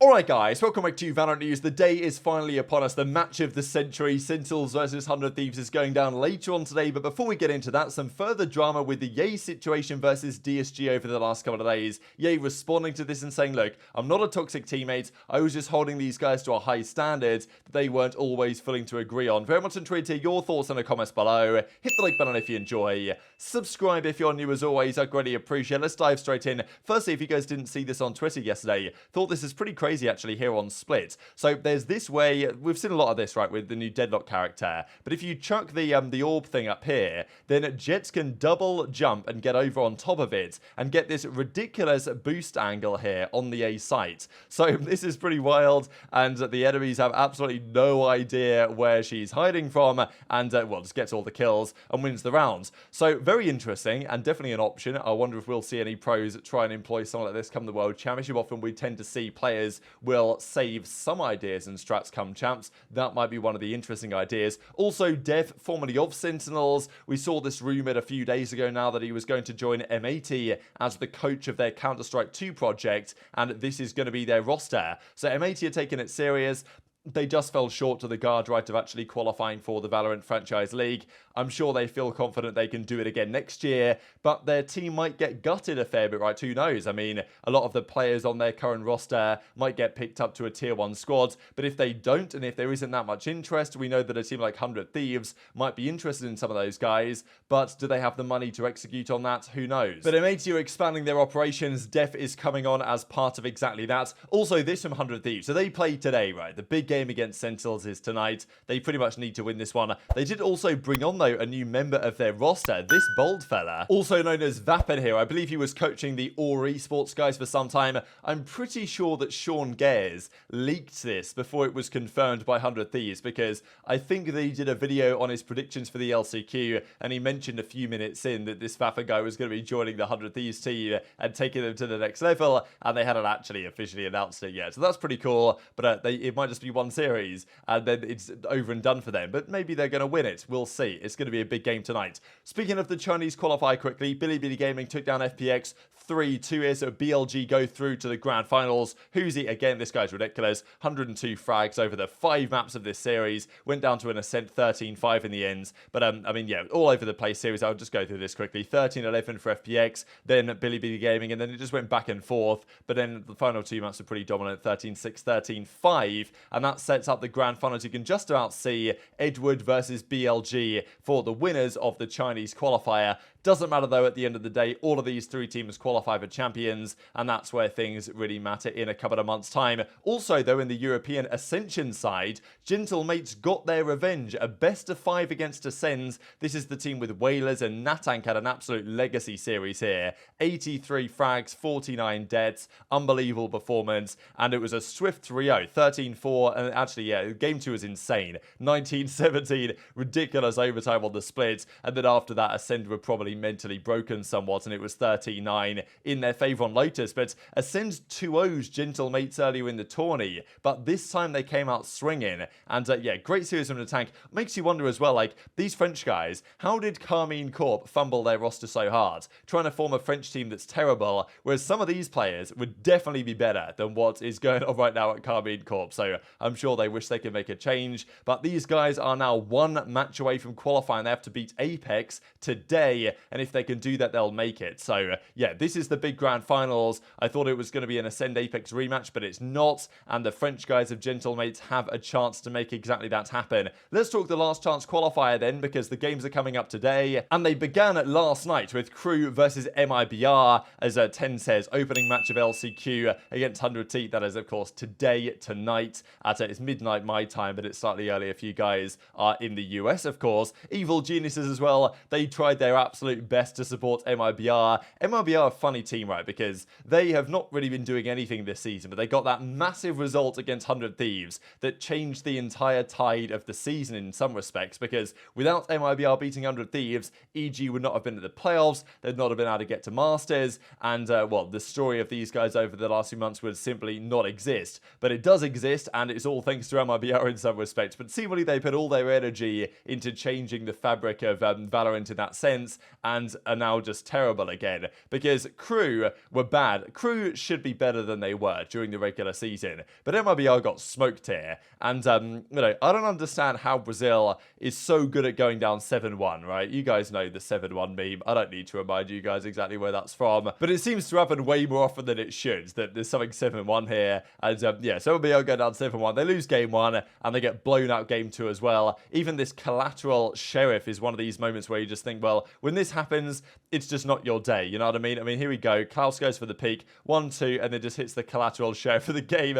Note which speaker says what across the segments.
Speaker 1: Alright guys, welcome back to Valorant News. The day is finally upon us. The match of the century, Sentinels versus 100 Thieves, is going down later on today. But before we get into that, some further drama with the Ye situation versus DSG over the last couple of days. Ye responding to this and saying, look, I'm not a toxic teammate. I was just holding these guys to a high standard that they weren't always willing to agree on. Very much intrigued to hear your thoughts in the comments below. Hit the like button if you enjoy. Subscribe if you're new as always. I greatly appreciate it. Let's dive straight in. Firstly, if you guys didn't see this on Twitter yesterday, thought this is pretty crazy actually here on Split. So there's this way, we've seen a lot of this, right, with the new Deadlock character, but if you chuck the orb thing up here, then Jets can double jump and get over on top of it and get this ridiculous boost angle here on the A site. So this is pretty wild, and the enemies have absolutely no idea where she's hiding from, and well, just gets all the kills and wins the rounds. So very interesting and definitely an option. I wonder if we'll see any pros try and employ something like this come the World Championship. Often we tend to see players will save some ideas and strats come champs. That might be one of the interesting ideas. Also, Dephh, formerly of Sentinels, we saw this rumored a few days ago now that he was going to join M80 as the coach of their Counter-Strike 2 project, and this is going to be their roster. So M80 are taking it serious. They just fell short to the guard right of actually qualifying for the Valorant Franchise League. I'm sure they feel confident they can do it again next year, but their team might get gutted a fair bit, right? Who knows? I mean, a lot of the players on their current roster might get picked up to a tier 1 squad, but if they don't, and if there isn't that much interest, we know that a team like 100 Thieves might be interested in some of those guys, but do they have the money to execute on that? Who knows? But M80 are expanding their operations. Dephh is coming on as part of exactly that. Also, this from 100 Thieves. So they played today, right? The big game against Sentinels is tonight. They pretty much need to win this one. They did also bring on, though, a new member of their roster, this bold fella, also known as zyppan here. I believe he was coaching the esports guys for some time. I'm pretty sure that Sean Gares leaked this before it was confirmed by 100 Thieves, because I think that he did a video on his predictions for the LCQ, and he mentioned a few minutes in that this zyppan guy was going to be joining the 100 Thieves team and taking them to the next level, and they hadn't actually officially announced it yet. So that's pretty cool, but it might just be one series and then it's over and done for them, but maybe they're going to win it. We'll see. It's going to be a big game tonight. Speaking of the Chinese qualifier quickly, Bilibili Gaming took down FPX 3-2 here, so BLG go through to the grand finals. Huzi, again, this guy's ridiculous. 102 frags over the 5 maps of this series. Went down to an Ascent 13-5 in the end. But, I mean, yeah, all over the place series. I'll just go through this quickly. 13-11 for FPX, then Bilibili Gaming, and then it just went back and forth. But then the final 2 maps are pretty dominant. 13-6, 13-5, and that sets up the grand finals. You can just about see Edward versus BLG for the winners of the Chinese qualifier. Doesn't matter though, at the end of the day, all of these 3 teams qualify for champions, and that's where things really matter in a couple of months' time. Also though, in the European Ascension side, Gentlemates got their revenge. A best of 5 against Ascends. This is the team with Whalers, and Natank had an absolute legacy series here. 83 frags, 49 deaths, unbelievable performance, and it was a swift 3-0, 13-4, and actually, yeah, game 2 was insane. 19-17, ridiculous overtime on the split, and then after that, Ascend were probably mentally broken somewhat, and it was 13-9 in their favour on Lotus. But Ascend 2-0's Gentlemates earlier in the tourney, but this time they came out swinging, and yeah, great series from the tank. Makes you wonder as well, like, these French guys, how did Carmine Corp fumble their roster so hard, trying to form a French team that's terrible, whereas some of these players would definitely be better than what is going on right now at Carmine Corp, so I'm sure they wish they could make a change, but these guys are now 1 match away from qualifying. They have to beat Apex today, and if they can do that, they'll make it. So yeah, this is the big grand finals. I thought it was going to be an Ascend Apex rematch, but it's not, and the French guys of Gentlemates have a chance to make exactly that happen. Let's talk the last chance qualifier then, because the games are coming up today, and they began last night with Crew versus MIBR as TenZ's opening match of LCQ against 100 T. That is, of course, today, tonight, at it's midnight my time, but it's slightly earlier if you guys are in the US, of course. Evil Geniuses as well, they tried their absolute best to support MIBR. MIBR are a funny team, right, because they have not really been doing anything this season, but they got that massive result against 100 Thieves that changed the entire tide of the season in some respects, because without MIBR beating 100 Thieves, EG would not have been at the playoffs, they'd not have been able to get to Masters, and, well, the story of these guys over the last few months would simply not exist. But it does exist, and it's all thanks to MIBR in some respects, but seemingly they put all their energy into changing the fabric of Valorant in that sense, and are now just terrible again, because Crew were bad. Crew should be better than they were during the regular season, but MIBR got smoked here, and you know, I don't understand how Brazil is so good at going down 7-1, right? You guys know the 7-1 meme. I don't need to remind you guys exactly where that's from, but it seems to happen way more often than it should, that there's something 7-1 here, and yeah, so MIBR go down 7-1, they lose game 1, and they get blown out game 2 as well. Even this collateral sheriff is one of these moments where you just think, well, when this happens, it's just not your day, you know what I mean? I mean, here we go, Klaus goes for the peak, 1-2, and then just hits the collateral sheriff for the game.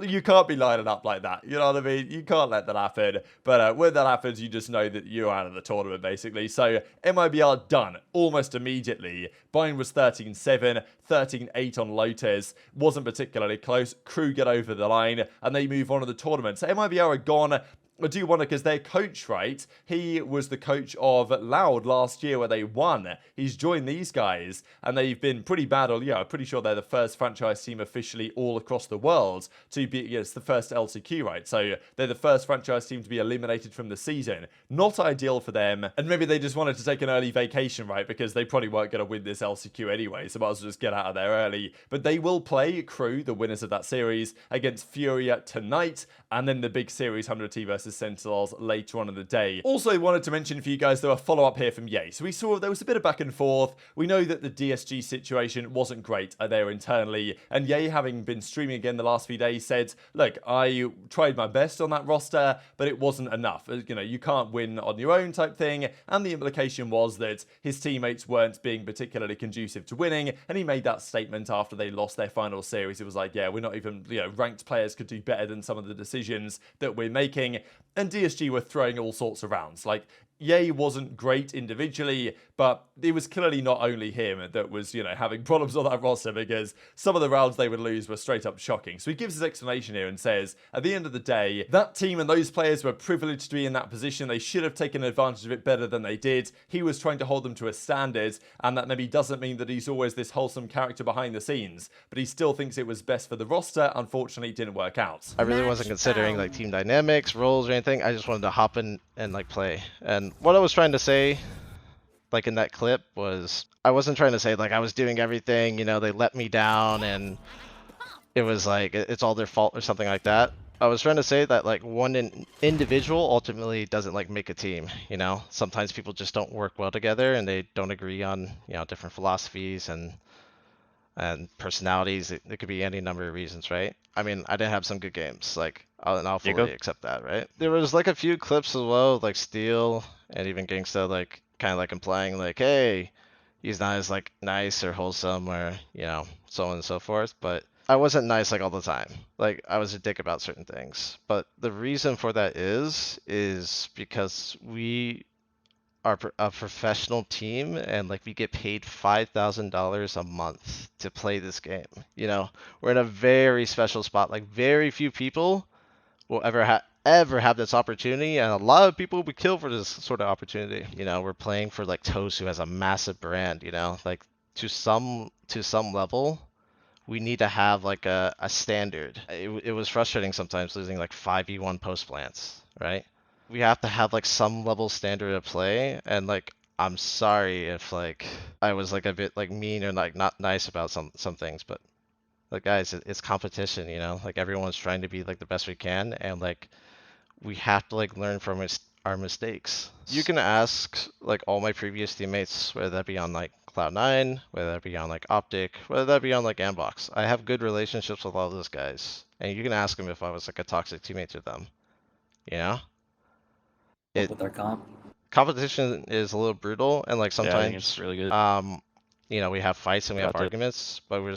Speaker 1: You can't be lining up like that, you know what I mean? You can't let that happen, but when that happens, you just know that you're out of the tournament, basically. So, MIBR done almost immediately. Buying was 13-7, 13-8 on Lotus, wasn't particularly close. Crew get over the line, and they move on to the tournament. So, MIBR are gone. I do wonder, because their coach, right, he was the coach of Loud last year where they won. He's joined these guys, and they've been pretty bad. Or yeah, I'm pretty sure they're the first franchise team officially all across the world to be, yeah, it's the first LCQ, right? So they're the first franchise team to be eliminated from the season. Not ideal for them, and maybe they just wanted to take an early vacation, right, because they probably weren't going to win this LCQ anyway, so might as well just get out of there early. But they will play Crew, the winners of that series, against Furia tonight, and then the big series 100T versus Sentinels later on in the day. Also wanted to mention for you guys, there a follow-up here from Ye. So we saw there was a bit of back and forth. We know that the DSG situation wasn't great there internally, and Ye, having been streaming again the last few days, said, look, I tried my best on that roster, but it wasn't enough. You know, you can't win on your own type thing, and the implication was that his teammates weren't being particularly conducive to winning, and he made that statement after they lost their final series. It was like, yeah, we're not even, you know, ranked players could do better than some of the decisions that we're making, and DSG were throwing all sorts of rounds. Like, Ye wasn't great individually, but it was clearly not only him that was, you know, having problems on that roster, because some of the rounds they would lose were straight up shocking. So he gives his explanation here and says, at the end of the day, that team and those players were privileged to be in that position. They should have taken advantage of it better than they did. He was trying to hold them to a standard, and that maybe doesn't mean that he's always this wholesome character behind the scenes, but he still thinks it was best for the roster. Unfortunately, it didn't work out.
Speaker 2: I really wasn't considering like team dynamics, roles, or anything. I just wanted to hop in and like play. And what I was trying to say, like in that clip, was I wasn't trying to say like I was doing everything, you know, they let me down and it was like it's all their fault or something like that. I was trying to say that like one individual ultimately doesn't like make a team, you know. Sometimes people just don't work well together and they don't agree on, you know, different philosophies and personalities. It could be any number of reasons, right? I mean, I did have some good games, like, I'll fully accept that, right? There was like a few clips as well, like Steel and even Gangsta, like kind of like implying like, hey, he's not as like nice or wholesome or, you know, so on and so forth. But I wasn't nice like all the time. Like I was a dick about certain things. But the reason for that is because we are a professional team and like we get paid $5,000 a month to play this game. You know, we're in a very special spot. Like very few people will ever have this opportunity, and a lot of people would kill for this sort of opportunity. You know, we're playing for like Toast, who has a massive brand. You know, like to some level, we need to have like a standard. It was frustrating sometimes losing like 5v1 post plants, right? We have to have like some level standard of play, and like I'm sorry if like I was like a bit like mean or like not nice about some things, but like guys, it's competition, you know, like everyone's trying to be like the best we can, and like we have to like learn from our mistakes. You can ask like all my previous teammates, whether that be on like Cloud9, whether that be on like OpTic, whether that be on like Ambox. I have good relationships with all those guys, and you can ask them if I was like a toxic teammate to them, you know.
Speaker 3: With our
Speaker 2: Competition is a little brutal, and like sometimes
Speaker 4: I think it's really good.
Speaker 2: you know, we have fights and we have arguments, but we're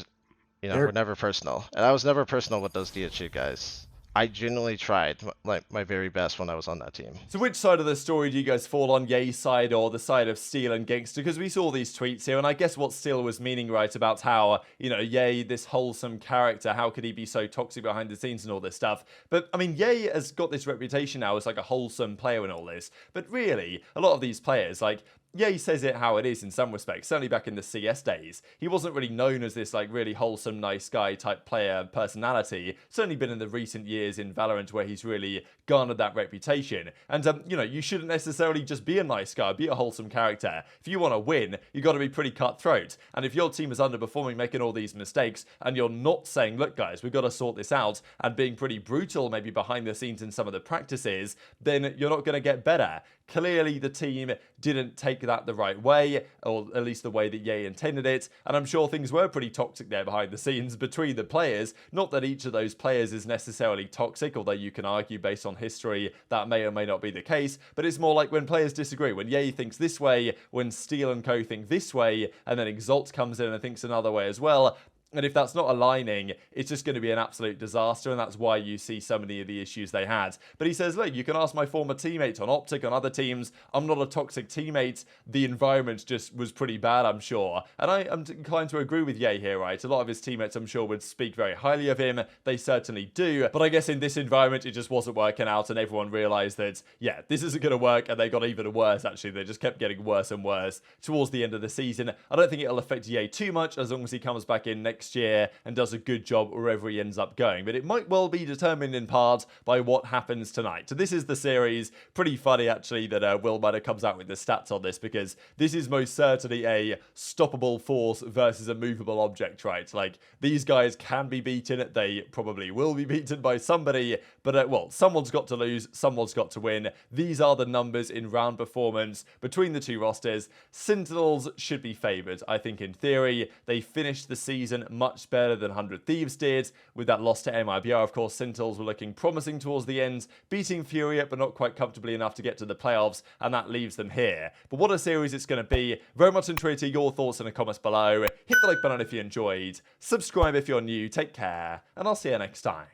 Speaker 2: never personal. And I was never personal with those DSG guys. I genuinely tried like my very best when I was on that team.
Speaker 1: So which side of the story do you guys fall on, Ye's side or the side of Steel and Gangster? Because we saw these tweets here, and I guess what Steel was meaning, right, about how, you know, Ye, this wholesome character, how could he be so toxic behind the scenes and all this stuff? But, I mean, Ye has got this reputation now as like a wholesome player and all this. But really, a lot of these players, like, Ye says it how it is in some respects. Certainly back in the CS days, he wasn't really known as this like really wholesome, nice guy type player personality. Certainly been in the recent years in Valorant where he's really garnered that reputation. And you know, you shouldn't necessarily just be a nice guy, be a wholesome character. If you want to win, you got to be pretty cutthroat. And if your team is underperforming, making all these mistakes, and you're not saying, look guys, we've got to sort this out, and being pretty brutal maybe behind the scenes in some of the practices, then you're not going to get better. Clearly, the team didn't take that the right way, or at least the way that Ye intended it, and I'm sure things were pretty toxic there behind the scenes between the players. Not that each of those players is necessarily toxic, although you can argue based on history that may or may not be the case, but it's more like when players disagree, when Ye thinks this way, when Steel and Co think this way, and then Exalt comes in and thinks another way as well. And if that's not aligning, it's just going to be an absolute disaster, and that's why you see so many of the issues they had. But he says, look, you can ask my former teammates on OpTic, on other teams. I'm not a toxic teammate. The environment just was pretty bad, I'm sure. And I'm inclined to agree with Ye here, right? A lot of his teammates, I'm sure, would speak very highly of him. They certainly do. But I guess in this environment, it just wasn't working out, and everyone realized that, yeah, this isn't going to work, and they got even worse, actually. They just kept getting worse and worse towards the end of the season. I don't think it'll affect Ye too much, as long as he comes back in next year and does a good job wherever he ends up going, but it might well be determined in part by what happens tonight. So this is the series. Pretty funny actually that Will Mudder comes out with the stats on this, because this is most certainly a stoppable force versus a movable object, right? Like, these guys can be beaten, they probably will be beaten by somebody, but well, someone's got to lose, someone's got to win. These are the numbers in round performance between the two rosters. Sentinels should be favoured, I think, in theory. They finished the season much better than 100 Thieves did. With that loss to MIBR, of course, Sentinels were looking promising towards the end, beating Furia, but not quite comfortably enough to get to the playoffs, and that leaves them here. But what a series it's going to be. Very much intrigued to your thoughts in the comments below. Hit the like button if you enjoyed. Subscribe if you're new. Take care, and I'll see you next time.